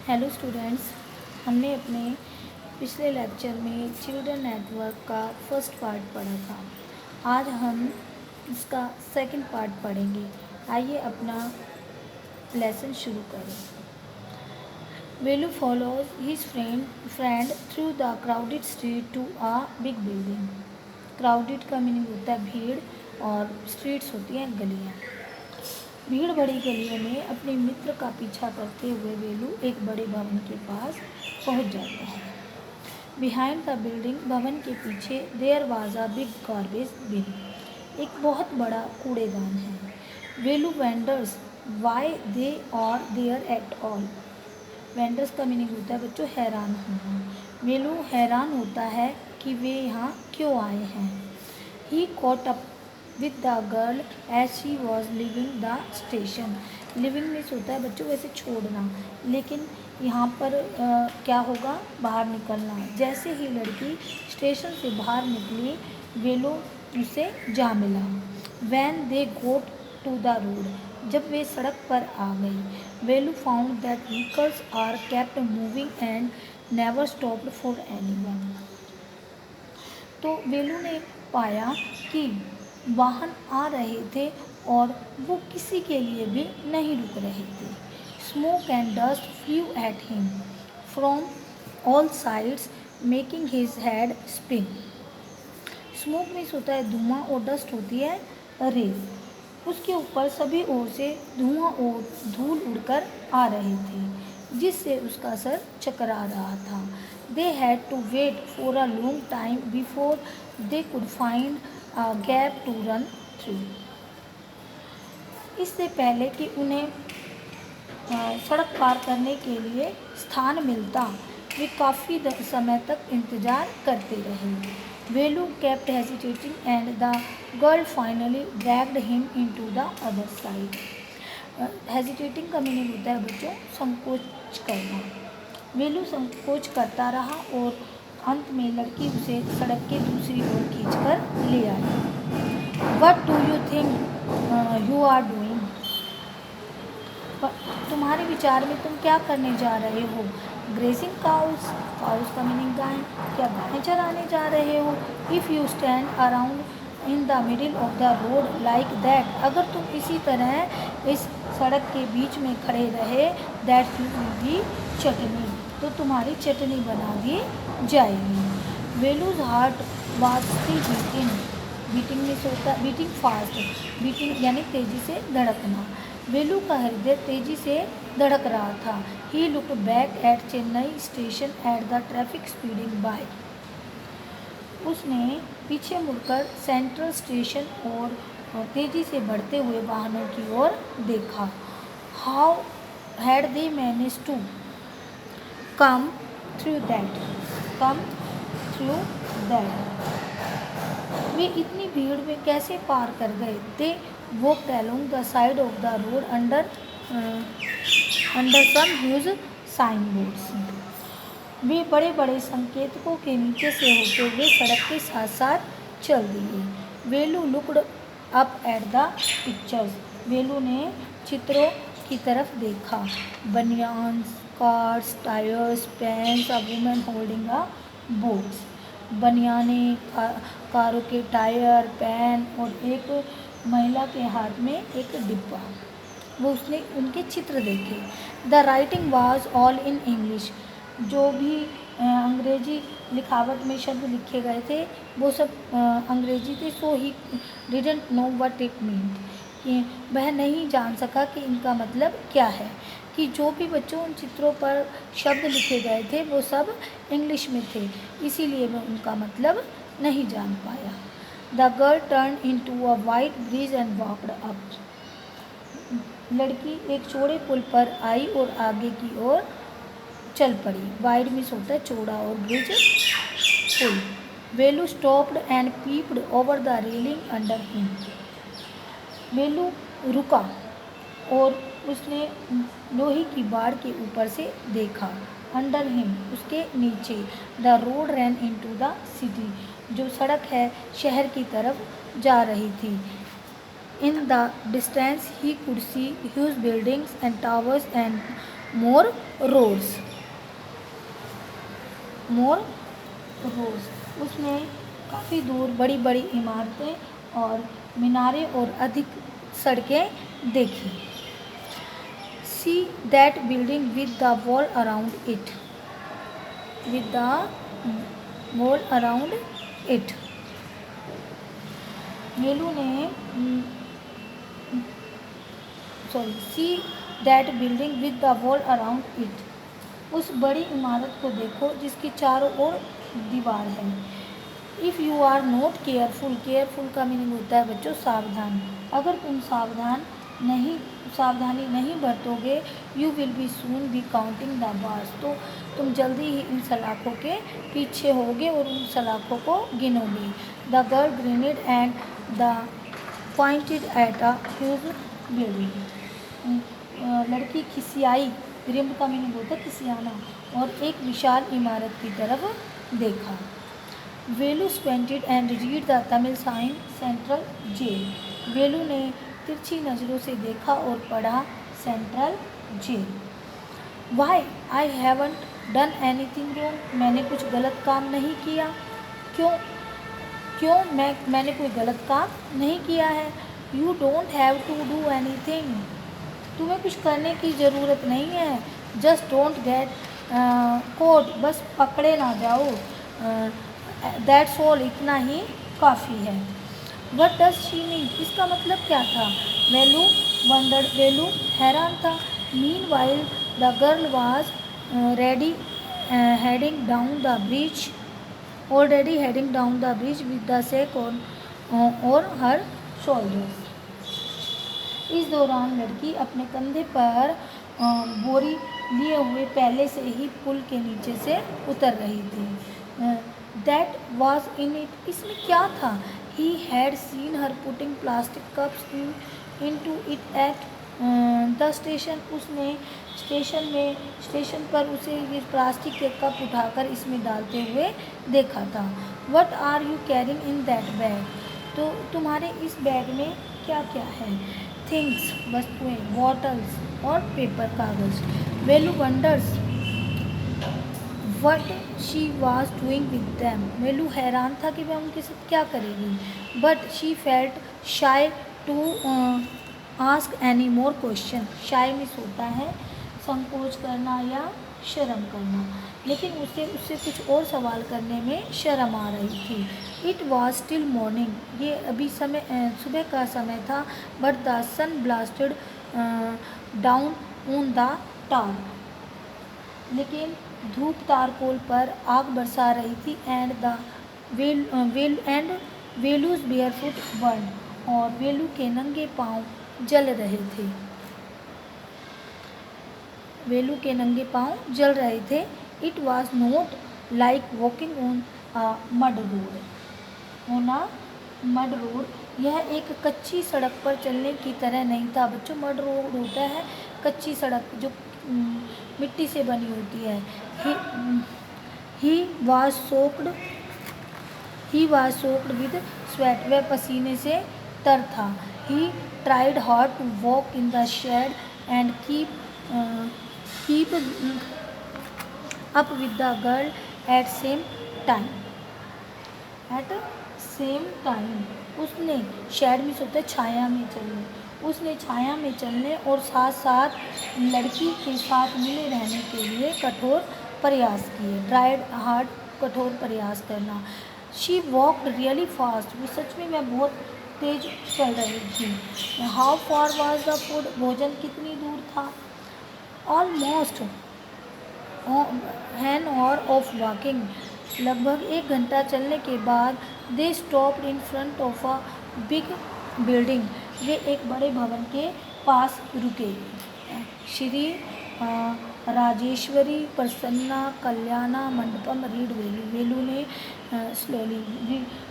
Hello students, हमने अपने पिछले लेक्चर में चिल्ड्रन नेटवर्क का फर्स्ट पार्ट पढ़ा था। आज हम इसका सेकंड पार्ट पढ़ेंगे। आइए अपना लेसन शुरू करें। Velu follows his friend through the crowded street to a big building. Crowded का मीनिंग होता है भीड़ और स्ट्रीट्स होती हैं गलियाँ। भीड़ भरी गलियों में अपने मित्र का पीछा करते हुए वेलू एक बड़े भवन के पास पहुंच जाता है। बिहाइंड द बिल्डिंग, भवन के पीछे, there was a big garbage bin. एक बहुत बड़ा कूड़ेदान है। Velu vendors why they are there at all. Vendors का मीनिंग होता है बच्चों हैरान होना। वेलू हैरान होता है कि वे यहाँ क्यों आए हैं। He caught up with the girl as she was leaving the station. Leaving means होता है बच्चों वैसे छोड़ना, लेकिन यहाँ पर क्या होगा, बाहर निकलना। जैसे ही लड़की स्टेशन से बाहर निकली, वेलो उसे जा मिला। When they got to the road, जब वे सड़क पर आ गई, Velu found that vehicles are kept moving and never stopped for anyone. तो वेलू ने पाया कि वाहन आ रहे थे और वो किसी के लिए भी नहीं रुक रहे थे। Smoke and dust flu at him from all sides making his head spin. Smoke means होता है धुआं और डस्ट होती है रेत। उसके ऊपर सभी ओर से धुआं और धूल उड़कर आ रहे थे, जिससे उसका सर चकरा रहा था। They had to wait for a long time before they could find a gap to run through. इससे पहले कि उन्हें सड़क पार करने के लिए स्थान मिलता, वे काफ़ी समय तक इंतज़ार करते रहे। Velu kept hesitating and the girl finally dragged him into the other side. Hesitating का मीनिंग होता है बच्चों संकोच करना। वेलू संकोच करता रहा और अंत में लड़की उसे सड़क के दूसरी ओर खींचकर ले आई। What do you think you are doing? तुम्हारे विचार में तुम क्या करने जा रहे हो? ग्रेजिंग काउस, काउस का मीनिंग गाय, क्या गाय चराने जा रहे हो? If you stand around in the middle of the road like that, अगर तुम इसी तरह इस सड़क के बीच में खड़े रहे, that you will be chutney, तो तुम्हारी चटनी बना दी जाएगी। Velu's heart was still beating. Beating में होता है बीटिंग फास्ट, बीटिंग यानी तेज़ी से धड़कना। वेलू का हृदय तेज़ी से धड़क रहा था। He looked back at Chennai station at the traffic speeding by. उसने पीछे मुड़कर सेंट्रल स्टेशन और तेज़ी से बढ़ते हुए वाहनों की ओर देखा। How had they manage to come through that, come through that, वे इतनी भीड़ में कैसे पार कर गए? They walked along the side of the road under some huge sign boards. वे बड़े बड़े संकेतकों के नीचे से होते हुए सड़क के साथ साथ चल दिए। Velu looked up at the pictures. Velu ने चित्रों की तरफ देखा। Banians, cars, tyres, pens, a women holding a box. बनियाने, कारों के टायर, पेन और एक महिला के हाथ में एक डिब्बा। वो उसने उनके चित्र देखे। The writing was all in English. जो भी अंग्रेजी लिखावट में शब्द लिखे गए थे वो सब अंग्रेजी थे। So he didn't know what it mean, कि वह नहीं जान सका कि इनका मतलब क्या है, कि जो भी बच्चों उन चित्रों पर शब्द लिखे गए थे वो सब इंग्लिश में थे, इसीलिए वह उनका मतलब नहीं जान पाया। The girl turn into a white bridge and walked up. लड़की एक चौड़े पुल पर आई और आगे की ओर चल पड़ी। वाइड मीन्स होता है चौड़ा और ब्रिज पुल। Velu stopped and peeped over the railing under him. Velu रुका और उसने लोहे की बाड़ के ऊपर से देखा। अंडर हिम, उसके नीचे। The road ran into the city, जो सड़क है शहर की तरफ जा रही थी। In the distance he could see huge buildings and towers and more roads, more roads. उसने काफ़ी दूर बड़ी बड़ी इमारतें और मीनारें और अधिक सड़कें देखी। See that building with the wall around it, with the wall around it. Velu ने see that building with the wall around it. उस बड़ी इमारत को देखो जिसकी चारों ओर दीवार है। If you are not careful, careful का मीनिंग होता है बच्चों सावधान। अगर तुम सावधानी नहीं बरतोगे, you will be soon be counting the bars, तो तुम जल्दी ही इन सलाखों के पीछे होगे और उन सलाखों को गिनोगे। The girl grinned and the pointed at a huge building. लड़की खिसियाई, ग्रिम्ड का मीनिंग होता है खिसियाना, और एक विशाल इमारत की तरफ देखा। Velu squinted and read the Tamil sign central jail. Velu ने तिरछी नज़रों से देखा और पढ़ा central jail. Why I haven't done anything wrong, मैंने कुछ गलत काम नहीं किया। क्यों मैंने कोई गलत काम नहीं किया है। You don't have to do anything, तुम्हें कुछ करने की ज़रूरत नहीं है। जस्ट डोंट गेट कोड, बस पकड़े ना जाओ। दैट्स ऑल, इतना ही काफ़ी है। वट डज शी मीन, इसका मतलब क्या था। वेलू वंडर्ड, वेलू हैरान था। Meanwhile the girl was ready heading down the bridge, already heading down the bridge with the sack और हर शोल्डर्स। इस दौरान लड़की अपने कंधे पर बोरी लिए हुए पहले से ही पुल के नीचे से उतर रही थी। दैट वॉज इन इट, इसमें क्या था। He had seen her putting plastic cups into it at the station, उसने स्टेशन पर उसे ये प्लास्टिक के कप उठाकर इसमें डालते हुए देखा था। What are you carrying in that bag, तो तुम्हारे इस बैग में क्या क्या है। थिंग्स, वस्तुएं, बॉटल्स और पेपर, कागज। Velu wonders what she was doing with them, Velu हैरान था कि वह उनके साथ क्या करेगी। But she felt shy to ask any more question, shy means होता है संकोच करना या शर्म करना, लेकिन उससे कुछ और सवाल करने में शर्म आ रही थी। इट वॉज स्टिल मॉर्निंग, ये अभी सुबह का समय था। But the sun blasted down on the tar, लेकिन धूप तारकोल पर आग बरसा रही थी। And the Velu's barefoot burn, और वेलू के नंगे पाँव जल रहे थे। वेलू के नंगे पाँव जल रहे थे। It was not like walking on a mud road, on a mud road, यह एक कच्ची सड़क पर चलने की तरह नहीं था। बच्चों, मड रोड होता है कच्ची सड़क जो मिट्टी से बनी होती है। He was soaked with sweat, वह पसीने से तर था। He tried hard to walk in the shade and keep up with the girl at same time. उसने शेड में सोते छाया में चलने, उसने छाया में चलने और साथ साथ लड़की के साथ मिले रहने के लिए कठोर प्रयास किए। ट्राइड हार्ड, कठोर प्रयास करना। शी वॉकड रियली फास्ट, वो सच में मैं बहुत तेज चल रही थी। How far was the food, भोजन कितनी दूर था। Almost an hour of walking, लगभग 1 घंटा चलने के बाद they stopped in front of a big building, वे एक बड़े भवन के पास रुके। श्री राजेश्वरी प्रसन्ना कल्याणा मंडपम रीड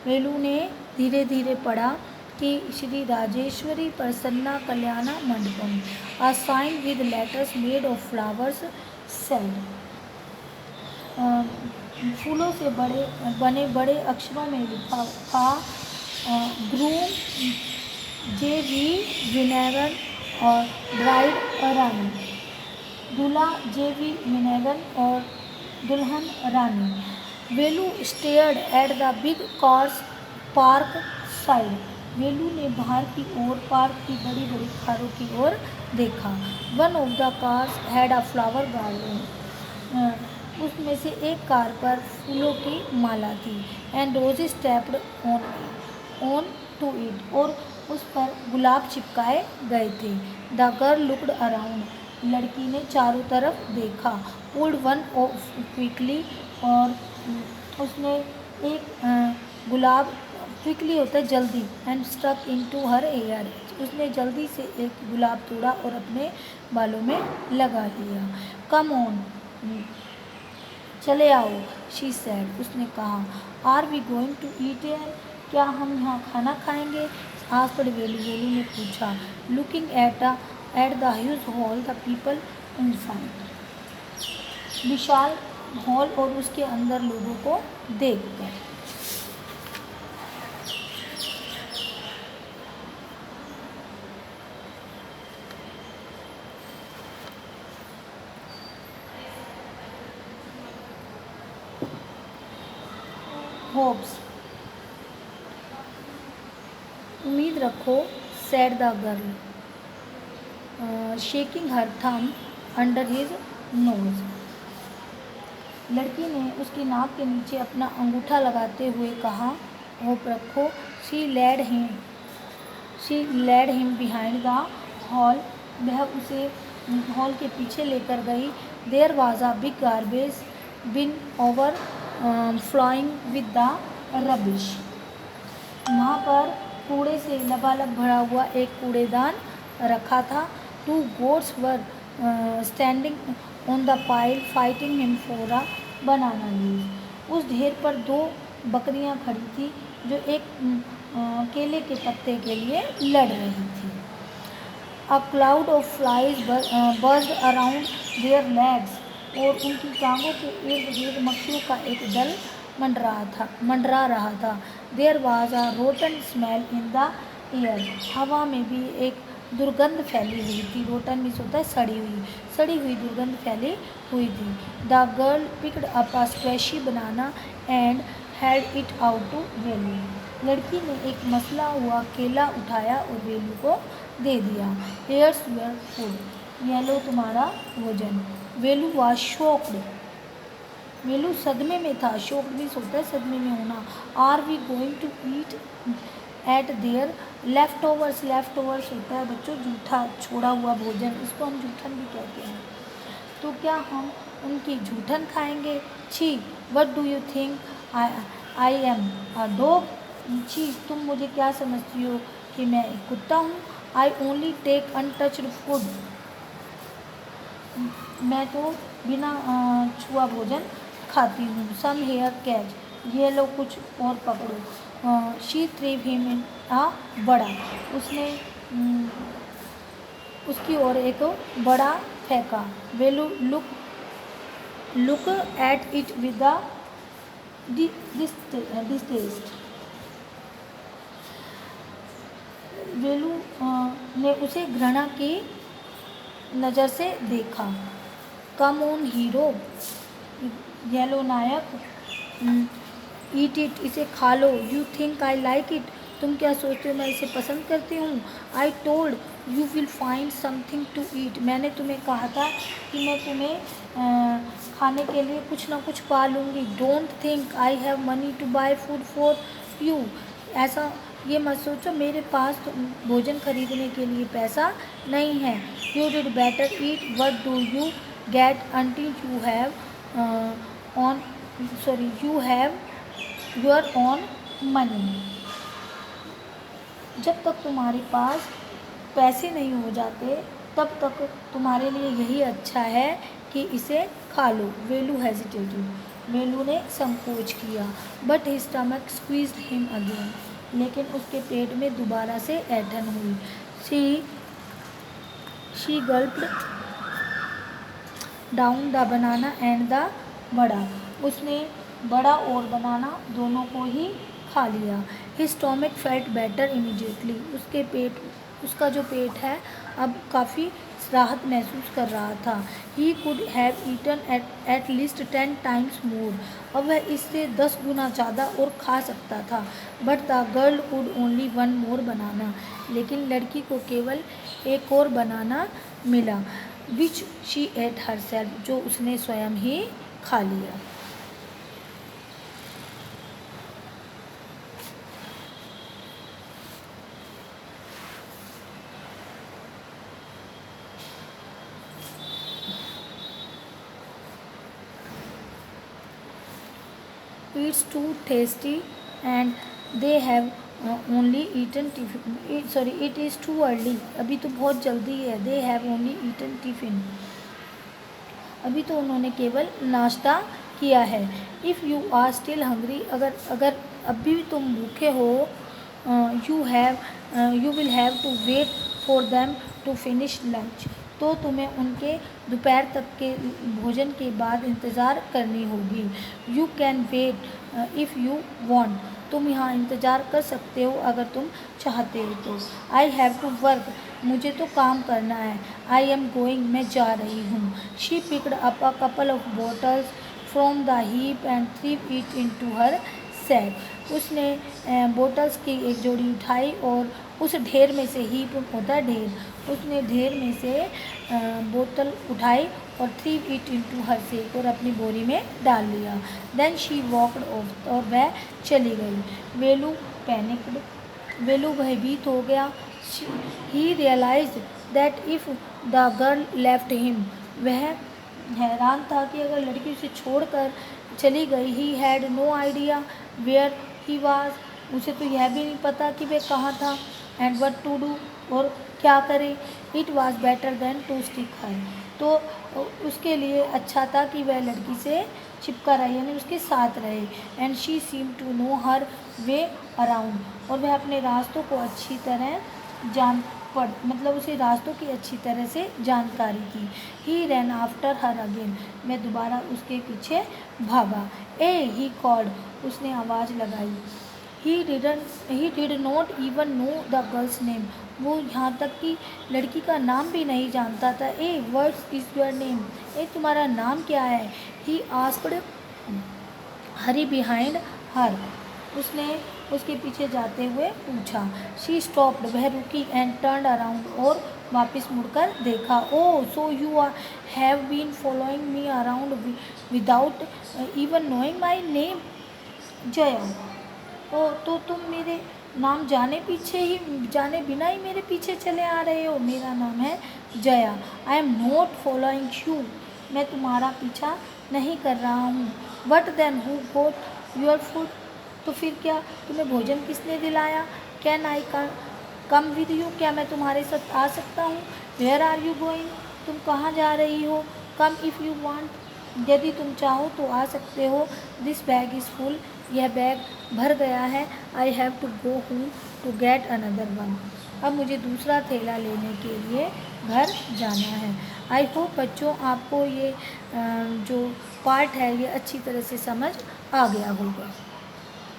वेलू ने धीरे धीरे पढ़ा कि Shri Rajeshwari Prasanna Kalyana Mandapam, a sign with letters made of flowers spelled, फूलों से बने बड़े अक्षरों में लिखा था। Groom J.V. विनेगर और ब्राइड रानी। दूल्हा जेवी मिनेगन और दुल्हन Rani. Velu stared at the big cars park side. Velu ने बाहर की ओर पार्क की बड़ी बड़ी कारों की ओर देखा। One of the cars had a flower garden. उसमें से एक कार पर फूलों की माला थी। And roses taped on to it, और उस पर गुलाब चिपकाए गए थे। The girl looked around. लड़की ने चारों तरफ देखा। पुल्ड वन ऑफ क्विकली, और उसने एक गुलाब, क्विकली होता है जल्दी, and stuck into her hair. उसने जल्दी से एक गुलाब तोड़ा और अपने बालों में लगा लिया। कम ऑन, चले आओ, शी सैड, उसने कहा। Are we going to eat here, क्या हम यहाँ खाना खाएंगे? आस्क्ड वेलू, वेलू ने पूछा। Looking at the huge hall, the people inside. Vishal hall और उसके अंदर लोगों को देखकर। होप्स, उम्मीद रखो, said the girl, shaking her thumb under his nose. लड़की ने उसकी नाक के नीचे अपना अंगूठा लगाते हुए कहा। होप रखो। She led him behind the hall. वह उसे हॉल के पीछे लेकर गई। There was a big garbage bin overflowing with the rubbish. वहाँ पर कूड़े से लबालब भरा हुआ एक कूड़ेदान रखा था। To goats were standing on the pile fighting him for a banana leaf. उस ढेर पर दो बकरियां खड़ी थी जो एक केले के पत्ते के लिए लड़ रही थी। A cloud of flies buzzed around their legs, और उनकी टांगों के इर्द गिर्द मक्खियों का एक दल मंडरा रहा था। There was a rotten smell in the air, हवा में भी एक दुर्गंध फैली हुई थी। रोटन मीन्स होता है सड़ी हुई दुर्गंध फैली हुई थी। The girl picked up a squashy banana and held it out to Velu. लड़की ने एक मसला हुआ केला उठाया और वेलू को दे दिया। हेयर्स योर फूड, यह लो तुम्हारा भोजन। वेलू वाज शॉक्ड, वेलू सदमे में था। शॉक्ड मीन्स होता है सदमे में होना। Are we going to eat at their leftovers होता है बच्चों जूठा छोड़ा हुआ भोजन, इसको हम जूठन भी कहते हैं। तो क्या हम उनकी जूठन खाएंगे? छी, what do you think I am a dog? छी, तुम मुझे क्या समझती हो कि मैं एक कुत्ता हूँ? I only take untouched food, मैं तो बिना छुआ भोजन खाती हूँ। सम हेयर कैच, ये लो कुछ और पकड़ो। शी थ्रेव हिम इन आ बड़ा, उसने उसकी ओर एक बड़ा फेंका। Velu look at it with distaste, Velu ने उसे घृणा की नज़र से देखा। कम ऑन हीरो, येलो नायक, ईट इट, इसे खा लो। You think I like it, तुम क्या सोचते हो मैं इसे पसंद करती हूँ? I told you will find something to eat, मैंने तुम्हें कहा था कि मैं तुम्हें खाने के लिए कुछ ना कुछ पा लूँगी। Don't think I have money to buy food for you, ऐसा ये मत सोचो मेरे पास तो भोजन खरीदने के लिए पैसा नहीं है। You did better eat what do you get until you have you have your own money, जब तक तुम्हारे पास पैसे नहीं हो जाते तब तक तुम्हारे लिए यही अच्छा है कि इसे खा लो। वेलू हेजिटेटेड, वेलू ने संकोच किया। But his stomach squeezed him again, लेकिन उसके पेट में दोबारा से ऐंठन हुई। She gulped down the banana and the बड़ा, उसने बड़ा और बनाना दोनों को ही खा लिया। His stomach felt better immediately, उसका जो पेट है अब काफ़ी राहत महसूस कर रहा था। He could have eaten at least 10 times more. अब वह इससे 10 गुना ज़्यादा और खा सकता था। But the girl could only one more banana. लेकिन लड़की को केवल एक और बनाना मिला, विच शी एट हरसेल्फ, जो उसने स्वयं ही खा लिया। It's too tasty and they have only eaten tiffin. It is too early. अभी तो बहुत जल्दी है. They have only eaten tiffin. अभी तो उन्होंने केवल नाश्ता किया है. If you are still hungry, अगर अभी भी तुम भूखे हो, you will have to wait for them to finish lunch. तो तुम्हें उनके दोपहर तक के भोजन के बाद इंतज़ार करनी होगी. You can wait if you want. तुम यहाँ इंतज़ार कर सकते हो अगर तुम चाहते हो तो. I have to work. मुझे तो काम करना है. I am going. मैं जा रही हूँ. She picked up a couple of bottles from the heap and threw it into her sack. उसने बोटल्स की एक जोड़ी उठाई और उस ढेर में से, हीप होता है ढेर, उसने ढेर में से बोतल उठाई और threw it into her sack, और अपनी बोरी में डाल लिया. Then she walked off. और वह चली गई. वेलू पैनिक्ड. वेलू भयभीत हो गया. He realised that if the girl left him. वह हैरान था कि अगर लड़की उसे छोड़कर चली गई. He had no idea where he was. उसे तो यह भी नहीं पता कि वह कहाँ था. And what to do. और क्या करे. It was better then to stick her. तो उसके लिए अच्छा था कि वह लड़की से चिपका रहे, यानी उसके साथ रहे. And she seem to know her way around. और वह अपने रास्तों को अच्छी तरह मतलब उसे रास्तों की अच्छी तरह से जानकारी थी. ही रैन आफ्टर हर अगेन. मैं दोबारा उसके पीछे भागा. ए ही कॉल्ड. उसने आवाज़ लगाई. He did not even know the girls name. वो यहाँ तक कि लड़की का नाम भी नहीं जानता था. ए व्हाट्स इज़ योर नेम. ए तुम्हारा नाम क्या है. He asked hurry behind her. उसने उसके पीछे जाते हुए पूछा. She stopped. वह रुकी. And turned around. और वापस मुड़कर देखा. Oh so you have been following me around without even knowing my name. Jaya. तो तुम मेरे नाम जाने बिना ही मेरे पीछे चले आ रहे हो. मेरा नाम है Jaya. I am not following you. मैं तुम्हारा पीछा नहीं कर रहा हूँ. But then who got your food. तो फिर क्या, तुम्हें भोजन किसने दिलाया. Can I come with you. क्या मैं तुम्हारे साथ आ सकता हूँ. Where are you going. तुम कहाँ जा रही हो. Come if you want. यदि तुम चाहो तो आ सकते हो. This bag is full. यह बैग भर गया है. I have to go home to get another one. अब मुझे दूसरा थैला लेने के लिए घर जाना है. आई होप बच्चों आपको ये जो पार्ट है ये अच्छी तरह से समझ आ गया होगा.